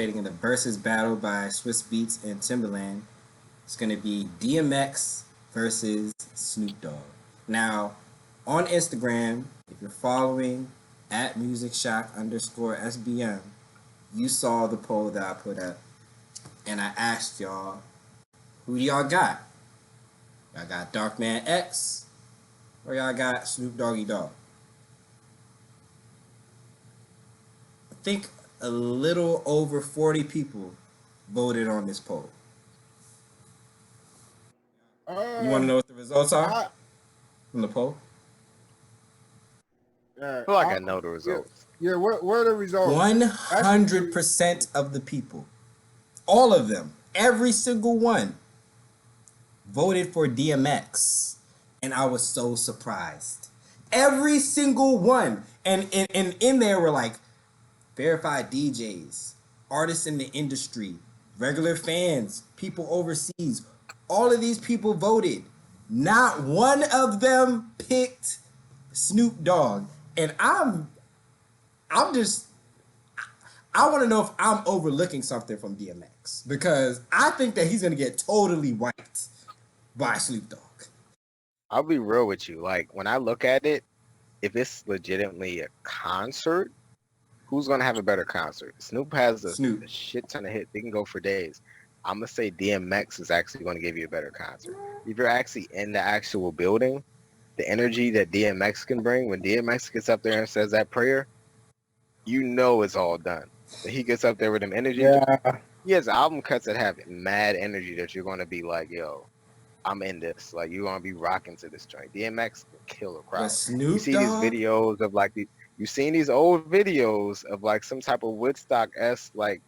participating in the Versus battle by Swiss Beats and Timbaland. It's going to be DMX versus Snoop Dogg. Now, on Instagram, if you're following at MusicShock_SBM, you saw the poll that I put up, and I asked y'all, who do y'all got? Y'all got Darkman X, or y'all got Snoop Doggy Dogg? I think a little over 40 people voted on this poll. You want to know what the results are from the poll? I feel like I know the results. Yeah, what are the results? 100% of the people, all of them, every single one, voted for DMX. And I was so surprised. Every single one. And in there were like verified DJs, artists in the industry, regular fans, people overseas. All of these people voted. Not one of them picked Snoop Dogg. And I want to know if I'm overlooking something from DMX, because I think that he's going to get totally wiped by Snoop Dogg. I'll be real with you. Like, when I look at it, if it's legitimately a concert, who's going to have a better concert? Snoop has a shit ton of hits. They can go for days. I'm going to say DMX is actually going to give you a better concert. If you're actually in the actual building, the energy that DMX can bring, when DMX gets up there and says that prayer, you know it's all done. He gets up there with them energy. Yeah. He has album cuts that have mad energy that you're going to be like, yo, I'm in this. Like, you're going to be rocking to this joint. DMX can kill a crowd. You see these videos of like, you've seen these old videos of like some type of Woodstock-esque like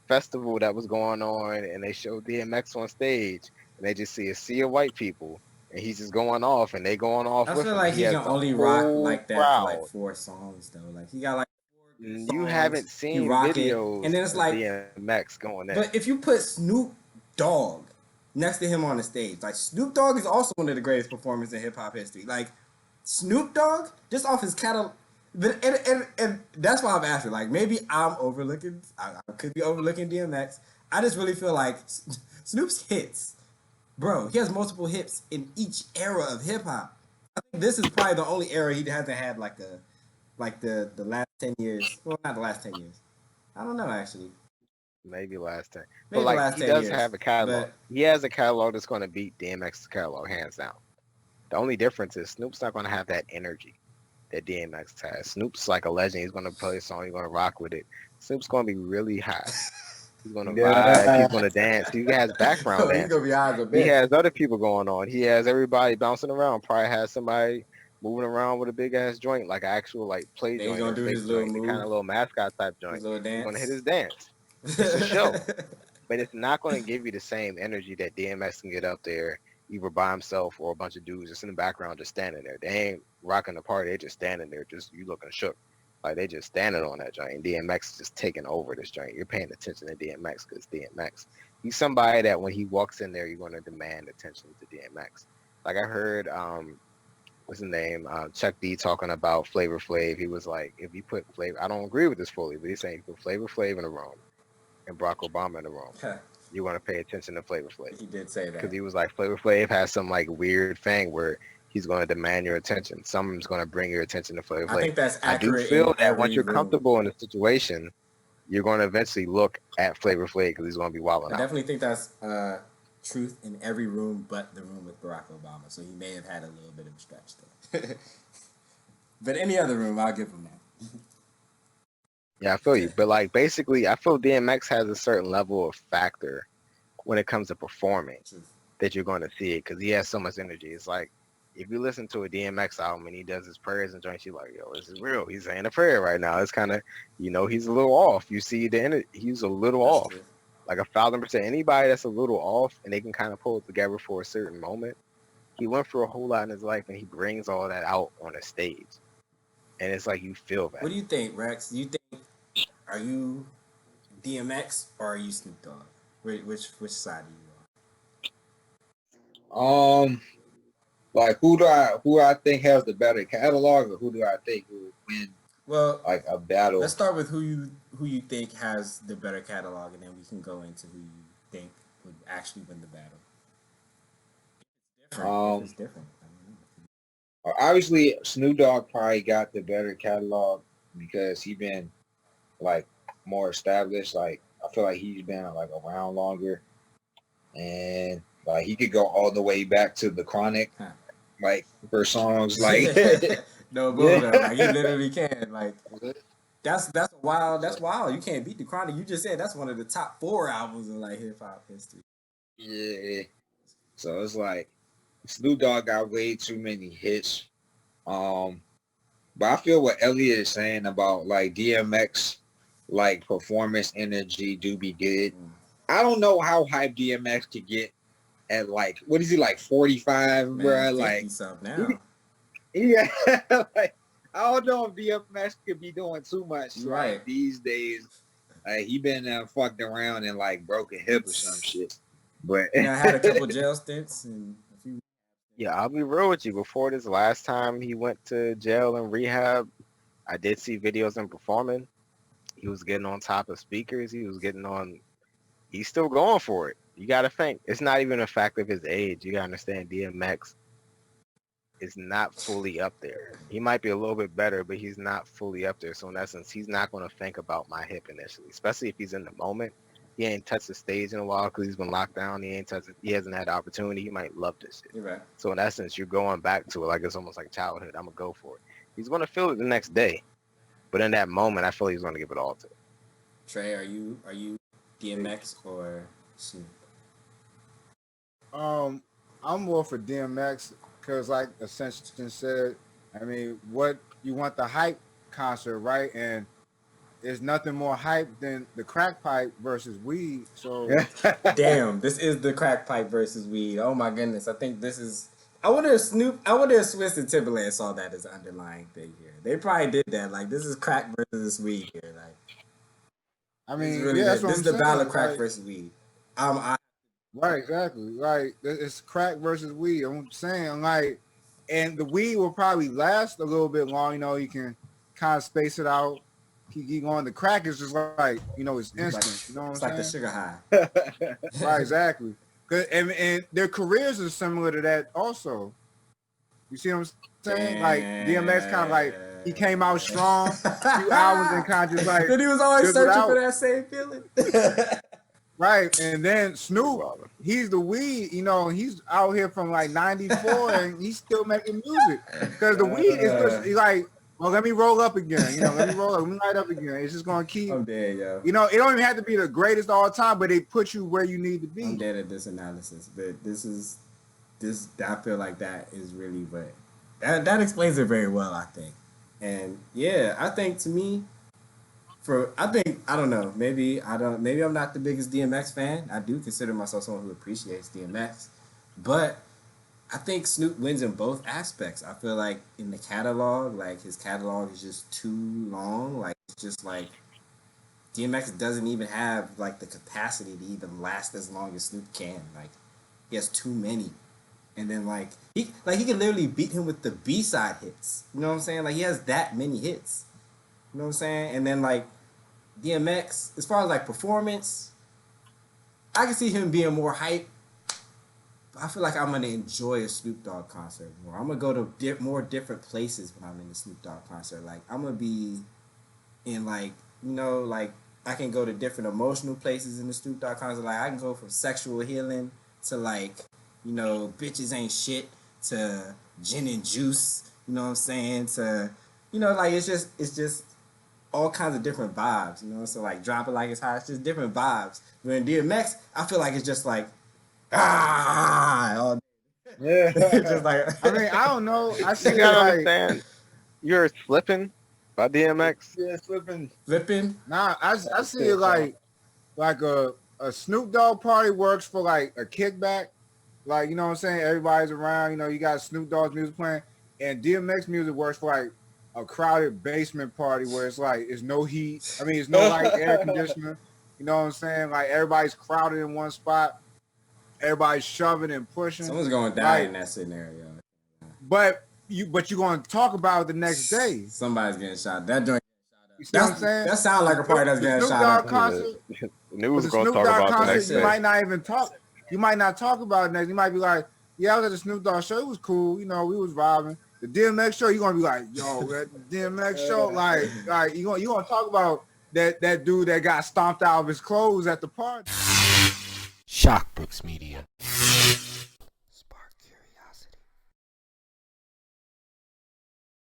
festival that was going on, and they showed DMX on stage, and they just see a sea of white people, and he's just going off, and they going off with him. I feel like he can only rock like that for like 4 songs though. Like, he got like 4 good songs. You haven't seen videos and then it's like DMX going in. But if you put Snoop Dogg next to him on the stage, like, Snoop Dogg is also one of the greatest performers in hip hop history. Like, Snoop Dogg, just off his catalog. But and that's why I'm asking. Like, maybe I'm overlooking. I could be overlooking DMX. I just really feel like Snoop's hits, bro. He has multiple hits in each era of hip hop. I think this is probably the only era he hasn't had like the last 10 years. Well, not the last 10 years. I don't know, actually. Maybe last 10. But like, he does have a catalog. He has a catalog that's going to beat DMX's catalog hands down. The only difference is Snoop's not going to have that energy that DMX has. Snoop's like a legend. He's going to play a song. He's going to rock with it. Snoop's going to be really high. He's going to vibe. He's going to dance. He has background dance. He has other people going on. He has everybody bouncing around. Probably has somebody moving around with a big ass joint, like an actual like play joint. He's going to do his little move. Kind of little mascot type joint. He's going to hit his dance. It's a show. But it's not going to give you the same energy that DMX can get up there, either by himself or a bunch of dudes just in the background just standing there. They ain't rocking the party. They just standing there, just you looking shook. Like, they just standing on that joint. And DMX is just taking over this joint. You're paying attention to DMX because DMX. He's somebody that when he walks in there, you're going to demand attention to DMX. Like, I heard, what's his name? Chuck D talking about Flavor Flav. He was like, if you put Flavor, I don't agree with this fully, but he's saying you put Flavor Flav in the room and Barack Obama in the room. You want to pay attention to Flavor Flav. He did say that. Because he was like, Flavor Flav has some like weird thing where he's going to demand your attention. Someone's going to bring your attention to Flavor Flav. I think that's accurate. I do feel that once you're comfortable in a situation, you're going to eventually look at Flavor Flav because he's going to be wilding out. I definitely think that's truth in every room but the room with Barack Obama. So he may have had a little bit of a stretch there. But any other room, I'll give him that. Yeah, I feel you. But like, basically, I feel DMX has a certain level of factor when it comes to performing that you're going to see it because he has so much energy. It's like, if you listen to a DMX album and he does his prayers and joints, you're like, yo, this is real. He's saying a prayer right now. It's kind of, you know, he's a little off. You see the energy. He's a little off. True. Like 1,000%. Anybody that's a little off and they can kind of pull it together for a certain moment. He went through a whole lot in his life and he brings all that out on a stage. And it's like, you feel that. What do you think, Rex? Are you DMX or are you Snoop Dogg? Which side are you on? Like, who do I think has the better catalog, or who do I think will win Well, like a battle. Let's start with who you think has the better catalog, and then we can go into who you think would actually win the battle. If it's different. I don't know. Obviously, Snoop Dogg probably got the better catalog because he been like more established. Like I feel like he's been like around longer, and like he could go all the way back to the Chronic, like for songs like no bullshit. Like he literally can. Like that's wild. That's wild. You can't beat the Chronic. You just said that's one of the top 4 albums in like hip hop history. Yeah. So it's like Snoop Dogg got way too many hits. But I feel what Elliot is saying about like DMX, like performance energy do be good. I don't know how hype DMX could get at like, what is he, like 45, bro? Like now. Yeah, like I don't know if DMX could be doing too much right like, these days. Like he been fucked around and like broke a hip or some shit. But I had a couple jail stints and a few. Yeah, I'll be real with you. Before this last time he went to jail and rehab, I did see videos of him performing. He was getting on top of speakers. He's still going for it. You got to think. It's not even a fact of his age. You got to understand DMX is not fully up there. He might be a little bit better, but he's not fully up there. So in essence, he's not going to think about my hip initially, especially if he's in the moment. He ain't touched the stage in a while because he's been locked down. He hasn't had the opportunity. He might love this shit. You're right. So in essence, you're going back to it like it's almost like childhood. I'm gonna go for it. He's gonna feel it the next day, but in that moment, I feel he's gonna give it all to it. Trey, are you DMX or Snoop? I'm more for DMX because, like Ascension said, I mean, what you want the hype concert, right? And there's nothing more hype than the crack pipe versus weed. So damn, this is the crack pipe versus weed. Oh my goodness, I think this is. I wonder if Swiss and Timberland saw that as an underlying thing here. They probably did that. Like this is crack versus weed here. Like, I mean, really this is the battle of crack versus weed. Right, exactly. Right, it's crack versus weed. I'm saying like, and the weed will probably last a little bit long. You know, you can kind of space it out. Keep going. The crack is just like, you know, it's instant. Like, you know what it's I'm like saying? the sugar high. Right, exactly. And their careers are similar to that also. You see what I'm saying? Like DMX kind of like he came out strong, a few albums and kind of just like. Then he was always searching for that same feeling. Right, and then Snoop, he's the weed. You know, he's out here from like '94 and he's still making music because the weed is just like. Well, let me roll up again. You know, let me light up again. It's just gonna keep. I'm dead, yo. You know, it don't even have to be the greatest all time, but they put you where you need to be. I'm dead at this analysis, but this. I feel like that is really what that explains it very well. I think, and yeah, I think to me, I don't know. Maybe I'm not the biggest DMX fan. I do consider myself someone who appreciates DMX, but I think Snoop wins in both aspects. I feel like in the catalog, like his catalog is just too long. Like it's just like DMX doesn't even have like the capacity to even last as long as Snoop can. Like he has too many. And then like he can literally beat him with the B-side hits. You know what I'm saying? Like he has that many hits. You know what I'm saying? And then like DMX, as far as like performance, I can see him being more hype. I feel like I'm gonna enjoy a Snoop Dogg concert more. I'm gonna go to more different places when I'm in a Snoop Dogg concert. Like I'm gonna be in like, you know, like I can go to different emotional places in the Snoop Dogg concert. Like I can go from sexual healing to like, you know, bitches ain't shit to gin and juice. You know what I'm saying? To, you know, like it's just all kinds of different vibes. You know, so like drop it like it's hot. It's just different vibes. But in DMX, I feel like it's just like. Yeah. Just like I mean, I don't know. I see you gotta like, understand. You're slipping by DMX. Yeah, flipping. Nah, I see it like a Snoop Dogg party works for like a kickback. Like, you know what I'm saying? Everybody's around. You know, you got Snoop Dogg's music playing, and DMX music works for like a crowded basement party where it's like it's no heat. I mean, it's no like air conditioner. You know what I'm saying? Like everybody's crowded in one spot. Everybody's shoving and pushing. Someone's gonna die in that scenario. But but you're gonna talk about it the next day. Somebody's getting shot. That joint. You see what I'm saying? That sounds like a party that's getting Snoop shot. Dogg concert. News The gonna Snoop talk Dogg about the next concert, day. you might not even talk. You might not talk about it next. You might be like, yeah, I was at the Snoop Dogg show. It was cool. You know, we was vibing. The DMX show, you're gonna be like, yo, that DMX show, like you gonna talk about that dude that got stomped out of his clothes at the party. Shockbrooks Media.